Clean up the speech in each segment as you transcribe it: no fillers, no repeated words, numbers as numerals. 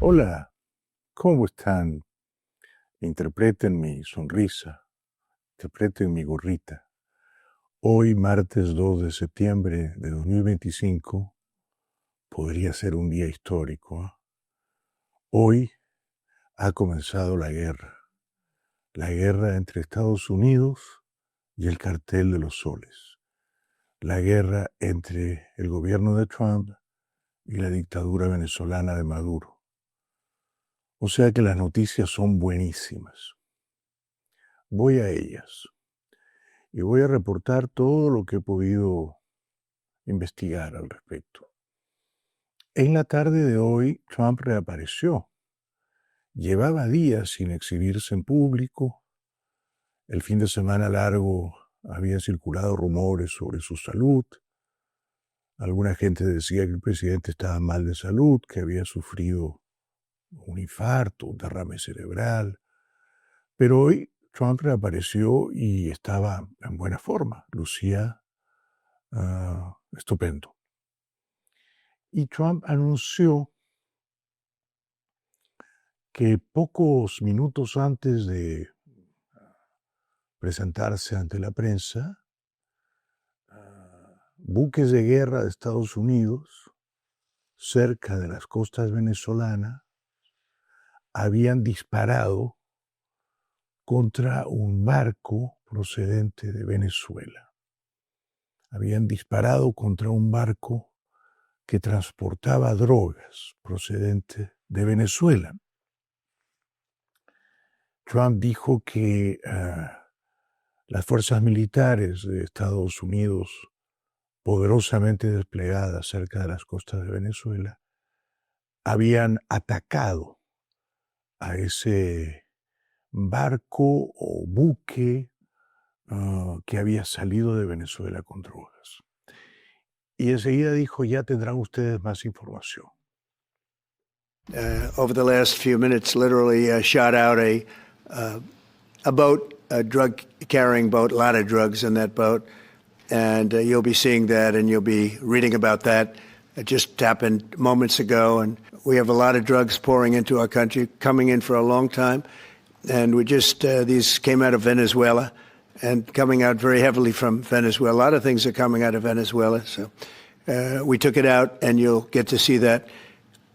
Hola, ¿cómo están? Interpreten mi sonrisa, interpreten mi gorrita. Hoy, martes 2 de septiembre de 2025, podría ser un día histórico, ¿eh? Hoy ha comenzado la guerra entre Estados Unidos y el Cartel de los Soles, la guerra entre el gobierno de Trump y la dictadura venezolana de Maduro. O sea que las noticias son buenísimas. Voy a ellas y voy a reportar todo lo que he podido investigar al respecto. En la tarde de hoy, Trump reapareció. Llevaba días sin exhibirse en público. El fin de semana largo habían circulado rumores sobre su salud. Alguna gente decía que el presidente estaba mal de salud, que había sufrido un infarto, un derrame cerebral. Pero hoy Trump reapareció y estaba en buena forma, lucía estupendo. Y Trump anunció que pocos minutos antes de presentarse ante la prensa, buques de guerra de Estados Unidos, cerca de las costas venezolanas, habían disparado contra un barco procedente de Venezuela. Habían disparado contra un barco que transportaba drogas procedente de Venezuela. Trump dijo que las fuerzas militares de Estados Unidos, poderosamente desplegadas cerca de las costas de Venezuela, habían atacado a ese barco o buque que había salido de Venezuela con drogas. Y enseguida dijo, ya tendrán ustedes más información. Over the last few minutes, literally shot out a boat, a drug-carrying boat, a lot of drugs in that boat. And you'll be seeing that and you'll be reading about that. It just happened moments ago. And we have a lot of drugs pouring into our country, coming in for a long time. And we just, these came out of Venezuela and coming out very heavily from Venezuela. A lot of things are coming out of Venezuela. So we took it out and you'll get to see that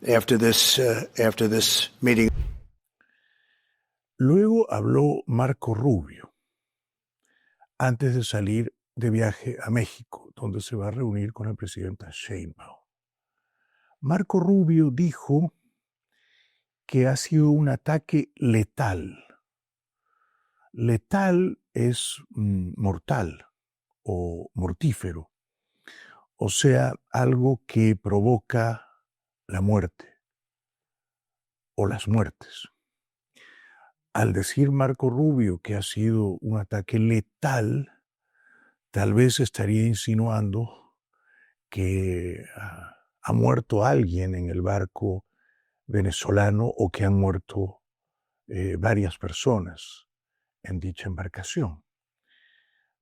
after this meeting. Luego habló Marco Rubio, antes de salir de viaje a México, donde se va a reunir con la presidenta Sheinbaum. Marco Rubio dijo que ha sido un ataque letal. Letal es mortal o mortífero, o sea, algo que provoca la muerte o las muertes. Al decir Marco Rubio que ha sido un ataque letal, tal vez estaría insinuando que ha muerto alguien en el barco venezolano o que han muerto varias personas en dicha embarcación.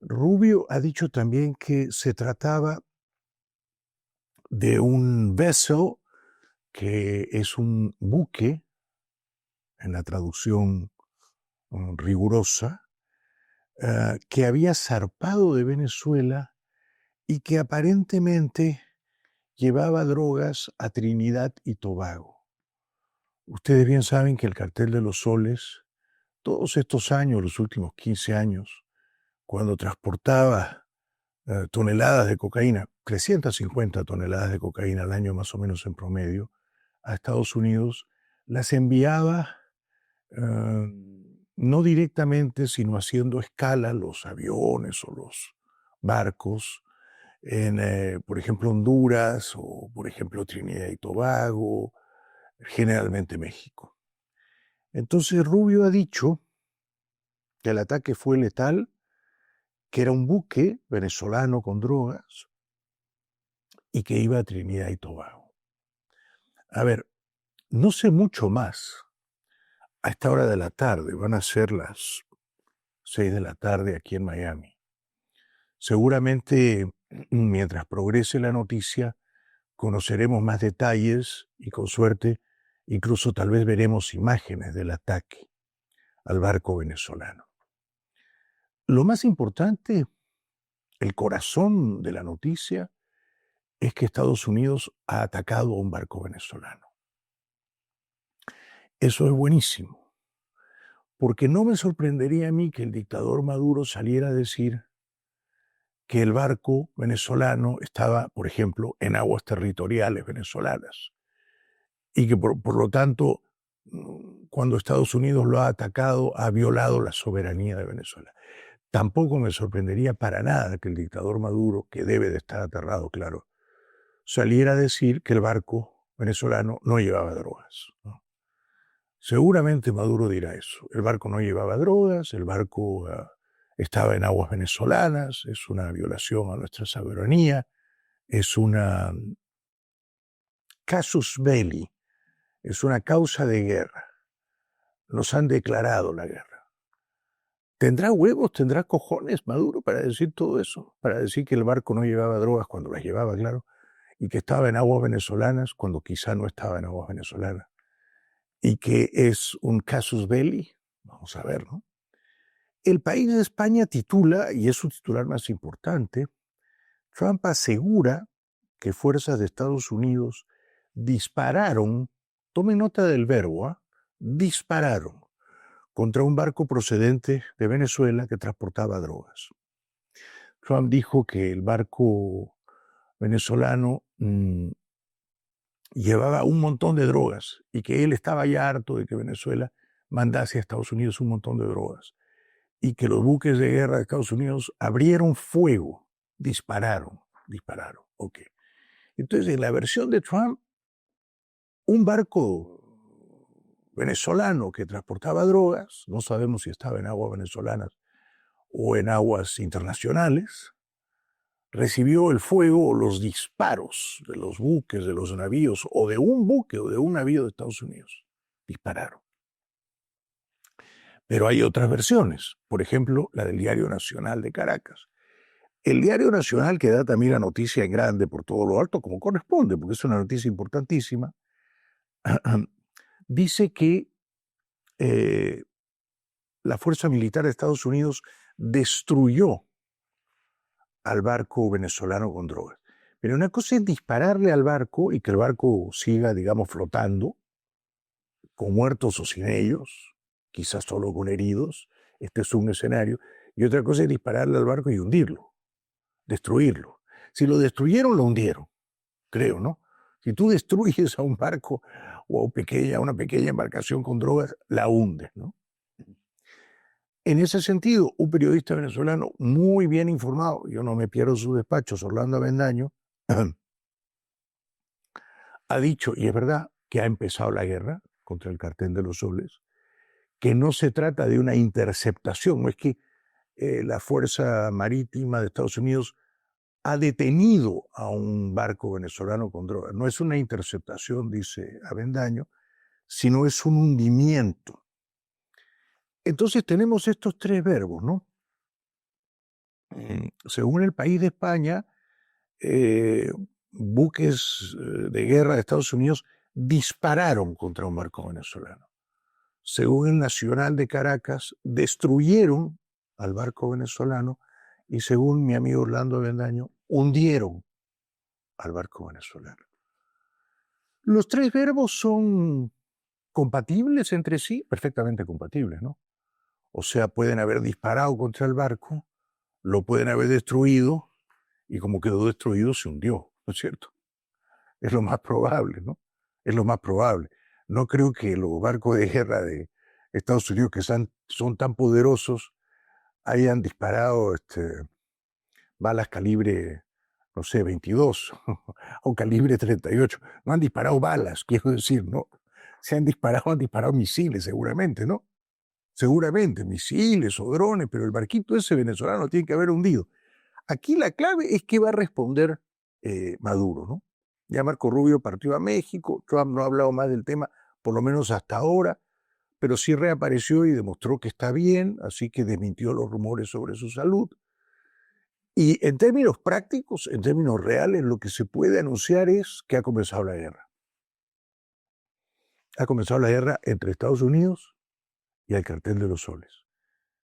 Rubio ha dicho también que se trataba de un vessel, que es un buque, en la traducción rigurosa, que había zarpado de Venezuela y que aparentemente llevaba drogas a Trinidad y Tobago. Ustedes bien saben que el Cartel de los Soles, todos estos años, los últimos 15 años, cuando transportaba toneladas de cocaína, 350 toneladas de cocaína al año más o menos en promedio, a Estados Unidos, las enviaba no directamente, sino haciendo escala los aviones o los barcos en, por ejemplo, Honduras o, por ejemplo, Trinidad y Tobago, generalmente México. Entonces Rubio ha dicho que el ataque fue letal, que era un buque venezolano con drogas y que iba a Trinidad y Tobago. A ver, no sé mucho más. A esta hora de la tarde, van a ser las 6 de la tarde aquí en Miami. Seguramente, mientras progrese la noticia, conoceremos más detalles y con suerte Incluso tal vez veremos imágenes del ataque al barco venezolano. Lo más importante, el corazón de la noticia, es que Estados Unidos ha atacado a un barco venezolano. Eso es buenísimo, porque no me sorprendería a mí que el dictador Maduro saliera a decir que el barco venezolano estaba, por ejemplo, en aguas territoriales venezolanas y que por lo tanto, cuando Estados Unidos lo ha atacado, ha violado la soberanía de Venezuela. Tampoco me sorprendería para nada que el dictador Maduro, que debe de estar aterrado, claro, saliera a decir que el barco venezolano no llevaba drogas, ¿no? Seguramente Maduro dirá eso. El barco no llevaba drogas, el barco estaba en aguas venezolanas, es una violación a nuestra soberanía, es una casus belli, es una causa de guerra. Nos han declarado la guerra. ¿Tendrá huevos, tendrá cojones Maduro para decir todo eso? Para decir que el barco no llevaba drogas cuando las llevaba, claro, y que estaba en aguas venezolanas cuando quizá no estaba en aguas venezolanas, y que es un casus belli. Vamos a ver, ¿no? El País de España titula, y es su titular más importante, Trump asegura que fuerzas de Estados Unidos dispararon, tomen nota del verbo, dispararon contra un barco procedente de Venezuela que transportaba drogas. Trump dijo que el barco venezolano llevaba un montón de drogas y que él estaba ya harto de que Venezuela mandase a Estados Unidos un montón de drogas y que los buques de guerra de Estados Unidos abrieron fuego, dispararon, ok. Entonces, en la versión de Trump, un barco venezolano que transportaba drogas, no sabemos si estaba en aguas venezolanas o en aguas internacionales, recibió el fuego o los disparos de los buques, de los navíos, o de un buque o de un navío de Estados Unidos. Dispararon. Pero hay otras versiones, por ejemplo, la del Diario Nacional de Caracas. El Diario Nacional, que da también la noticia en grande por todo lo alto, como corresponde, porque es una noticia importantísima, dice que la Fuerza Militar de Estados Unidos destruyó al barco venezolano con drogas. Pero una cosa es dispararle al barco y que el barco siga, digamos, flotando, con muertos o sin ellos, quizás solo con heridos. Este es un escenario. Y otra cosa es dispararle al barco y hundirlo, destruirlo. Si lo destruyeron, lo hundieron, creo, ¿no? Si tú destruyes a un barco o a una pequeña embarcación con drogas, la hundes, ¿no? En ese sentido, un periodista venezolano muy bien informado, yo no me pierdo sus despachos, Orlando Avendaño, ha dicho, y es verdad, que ha empezado la guerra contra el Cartel de los Soles, que no se trata de una interceptación, no es que la Fuerza Marítima de Estados Unidos ha detenido a un barco venezolano con drogas. No es una interceptación, dice Avendaño, sino es un hundimiento. Entonces tenemos estos tres verbos, ¿no? Según el País de España, buques de guerra de Estados Unidos dispararon contra un barco venezolano. Según el Nacional de Caracas, destruyeron al barco venezolano y según mi amigo Orlando Avendaño, hundieron al barco venezolano. Los tres verbos son compatibles entre sí, perfectamente compatibles, ¿no? O sea, pueden haber disparado contra el barco, lo pueden haber destruido y como quedó destruido se hundió, ¿no es cierto? Es lo más probable, ¿no? Es lo más probable. No creo que los barcos de guerra de Estados Unidos, que son tan poderosos, hayan disparado balas calibre, no sé, 22 o calibre 38. No han disparado balas, quiero decir, ¿no? Han disparado misiles seguramente, ¿no? Seguramente, misiles o drones, pero el barquito ese venezolano tiene que haber hundido. Aquí la clave es qué va a responder Maduro, ¿no? Ya Marco Rubio partió a México, Trump no ha hablado más del tema, por lo menos hasta ahora, pero sí reapareció y demostró que está bien, así que desmintió los rumores sobre su salud. Y en términos prácticos, en términos reales, lo que se puede anunciar es que ha comenzado la guerra. ha comenzado la guerra entre Estados Unidos y el Cartel de los Soles,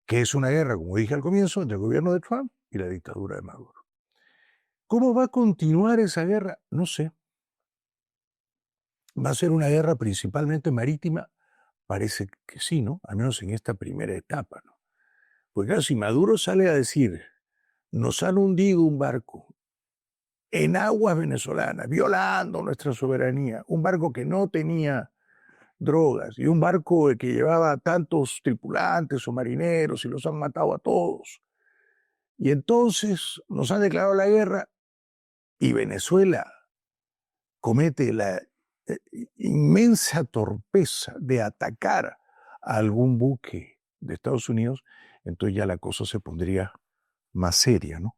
que es una guerra, como dije al comienzo, entre el gobierno de Trump y la dictadura de Maduro. ¿Cómo va a continuar esa guerra? No sé. ¿Va a ser una guerra principalmente marítima? Parece que sí, ¿no? Al menos en esta primera etapa, ¿no? Porque claro, si Maduro sale a decir, nos han hundido un barco en aguas venezolanas, violando nuestra soberanía, un barco que no tenía drogas y un barco que llevaba tantos tripulantes o marineros y los han matado a todos. Y entonces nos han declarado la guerra y Venezuela comete la inmensa torpeza de atacar a algún buque de Estados Unidos, entonces ya la cosa se pondría más seria, ¿no?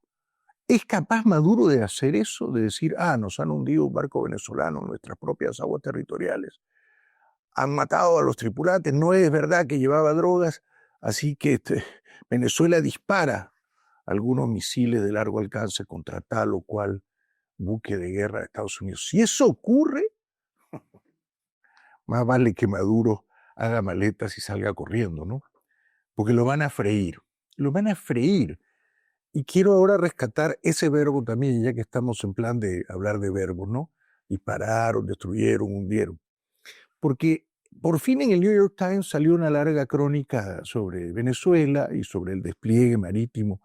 ¿Es capaz Maduro de hacer eso? De decir, nos han hundido un barco venezolano en nuestras propias aguas territoriales, han matado a los tripulantes, no es verdad que llevaba drogas, así que Venezuela dispara algunos misiles de largo alcance contra tal o cual buque de guerra de Estados Unidos. Si eso ocurre, más vale que Maduro haga maletas y salga corriendo, ¿no? Porque lo van a freír, lo van a freír. Y quiero ahora rescatar ese verbo también, ya que estamos en plan de hablar de verbos, ¿no? Dispararon, destruyeron, hundieron. Porque por fin en el New York Times salió una larga crónica sobre Venezuela y sobre el despliegue marítimo,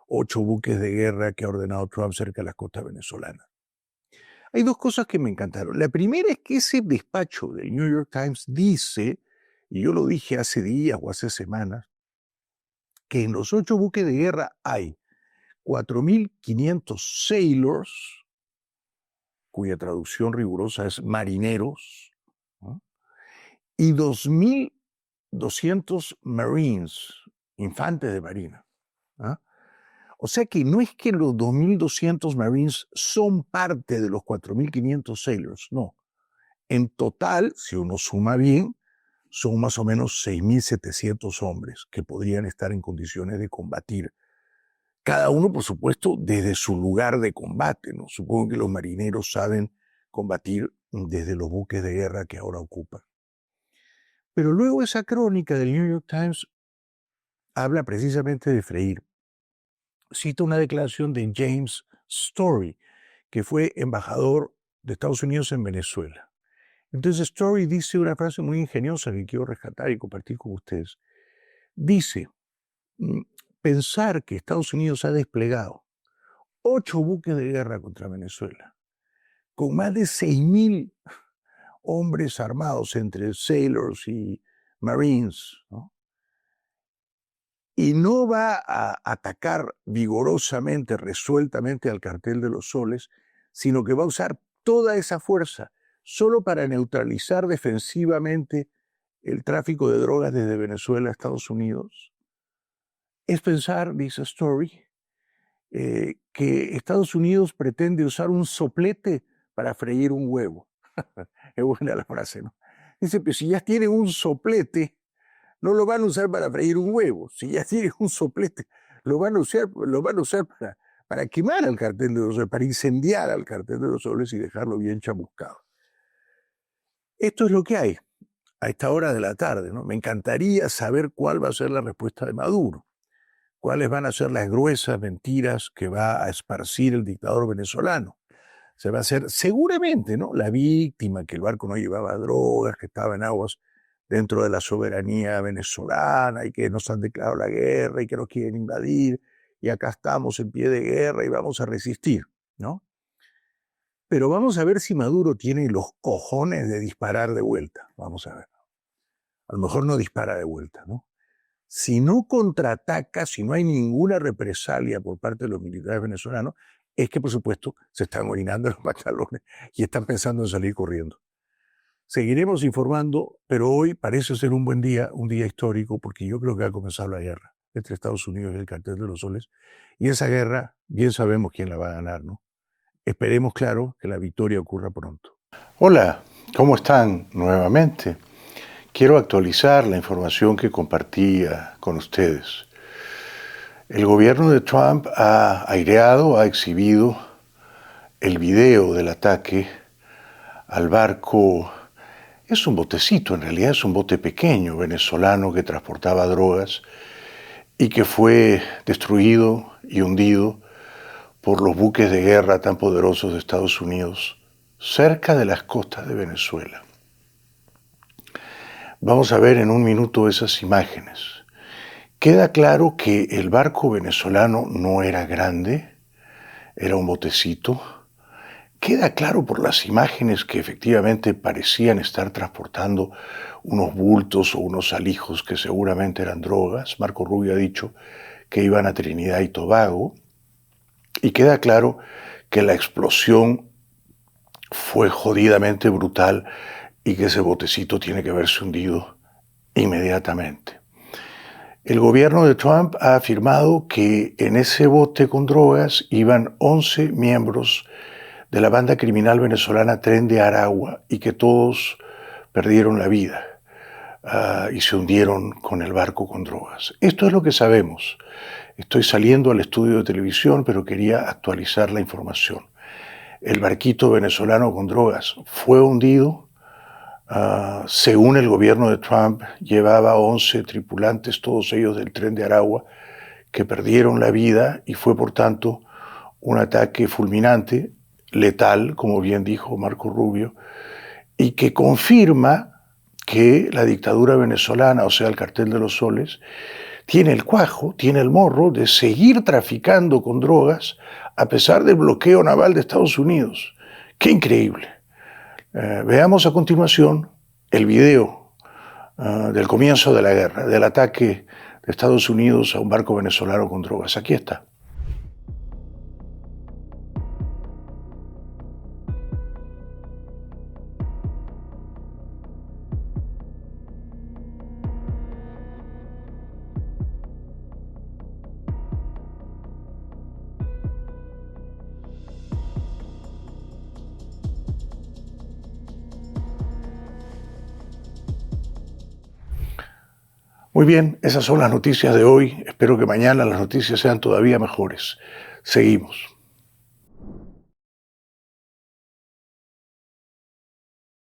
8 buques de guerra que ha ordenado Trump cerca de las costas venezolanas. Hay dos cosas que me encantaron. La primera es que ese despacho del New York Times dice, y yo lo dije hace días o hace semanas, que en los 8 buques de guerra hay 4.500 sailors, cuya traducción rigurosa es marineros, ¿no? Y 2.200 marines, infantes de marina. ¿Ah? O sea que no es que los 2.200 marines son parte de los 4.500 sailors, no. En total, si uno suma bien, son más o menos 6.700 hombres que podrían estar en condiciones de combatir. Cada uno, por supuesto, desde su lugar de combate, ¿no? Supongo que los marineros saben combatir desde los buques de guerra que ahora ocupan. Pero luego esa crónica del New York Times habla precisamente de freír. Cita una declaración de James Story, que fue embajador de Estados Unidos en Venezuela. Entonces Story dice una frase muy ingeniosa que quiero rescatar y compartir con ustedes. Dice, pensar que Estados Unidos ha desplegado 8 buques de guerra contra Venezuela, con más de 6.000 hombres armados entre sailors y marines, ¿no? Y no va a atacar vigorosamente, resueltamente al Cartel de los Soles, sino que va a usar toda esa fuerza solo para neutralizar defensivamente el tráfico de drogas desde Venezuela a Estados Unidos. Es pensar, dice Story, que Estados Unidos pretende usar un soplete para freír un huevo. Es buena la frase, ¿no? Dice, pero si ya tienen un soplete, no lo van a usar para freír un huevo. Si ya tienen un soplete, lo van a usar para quemar al Cartel de los Soles, para incendiar al Cartel de los Soles y dejarlo bien chamuscado. Esto es lo que hay a esta hora de la tarde, ¿no? Me encantaría saber cuál va a ser la respuesta de Maduro, cuáles van a ser las gruesas mentiras que va a esparcir el dictador venezolano. Se va a hacer seguramente, ¿no?, la víctima, que el barco no llevaba drogas, que estaba en aguas dentro de la soberanía venezolana y que nos han declarado la guerra y que nos quieren invadir y acá estamos en pie de guerra y vamos a resistir, ¿no? Pero vamos a ver si Maduro tiene los cojones de disparar de vuelta. Vamos a ver. A lo mejor no dispara de vuelta, ¿no? Si no contraataca, si no hay ninguna represalia por parte de los militares venezolanos, es que, por supuesto, se están orinando los pantalones y están pensando en salir corriendo. Seguiremos informando, pero hoy parece ser un buen día, un día histórico, porque yo creo que ha comenzado la guerra entre Estados Unidos y el Cartel de los Soles. Y esa guerra, bien sabemos quién la va a ganar, ¿no? Esperemos, claro, que la victoria ocurra pronto. Hola, ¿cómo están nuevamente? Quiero actualizar la información que compartía con ustedes. El gobierno de Trump ha aireado, ha exhibido el video del ataque al barco Es un botecito, en realidad es un bote pequeño venezolano que transportaba drogas y que fue destruido y hundido por los buques de guerra tan poderosos de Estados Unidos cerca de las costas de Venezuela. Vamos a ver en un minuto esas imágenes. Queda claro que el barco venezolano no era grande, era un botecito. Queda claro por las imágenes que efectivamente parecían estar transportando unos bultos o unos alijos que seguramente eran drogas. Marco Rubio ha dicho que iban a Trinidad y Tobago. Y queda claro que la explosión fue jodidamente brutal y que ese botecito tiene que haberse hundido inmediatamente. El gobierno de Trump ha afirmado que en ese bote con drogas iban 11 miembros de la banda criminal venezolana Tren de Aragua y que todos perdieron la vida y se hundieron con el barco con drogas. Esto es lo que sabemos. Estoy saliendo al estudio de televisión, pero quería actualizar la información. El barquito venezolano con drogas fue hundido. Según el gobierno de Trump, llevaba 11 tripulantes, todos ellos del Tren de Aragua, que perdieron la vida y fue, por tanto, un ataque fulminante, letal, como bien dijo Marco Rubio, y que confirma que la dictadura venezolana, o sea, el Cartel de los Soles, tiene el cuajo, tiene el morro de seguir traficando con drogas a pesar del bloqueo naval de Estados Unidos. ¡Qué increíble! Veamos a continuación el video del comienzo de la guerra, del ataque de Estados Unidos a un barco venezolano con drogas. Aquí está. Muy bien, esas son las noticias de hoy. Espero que mañana las noticias sean todavía mejores. Seguimos.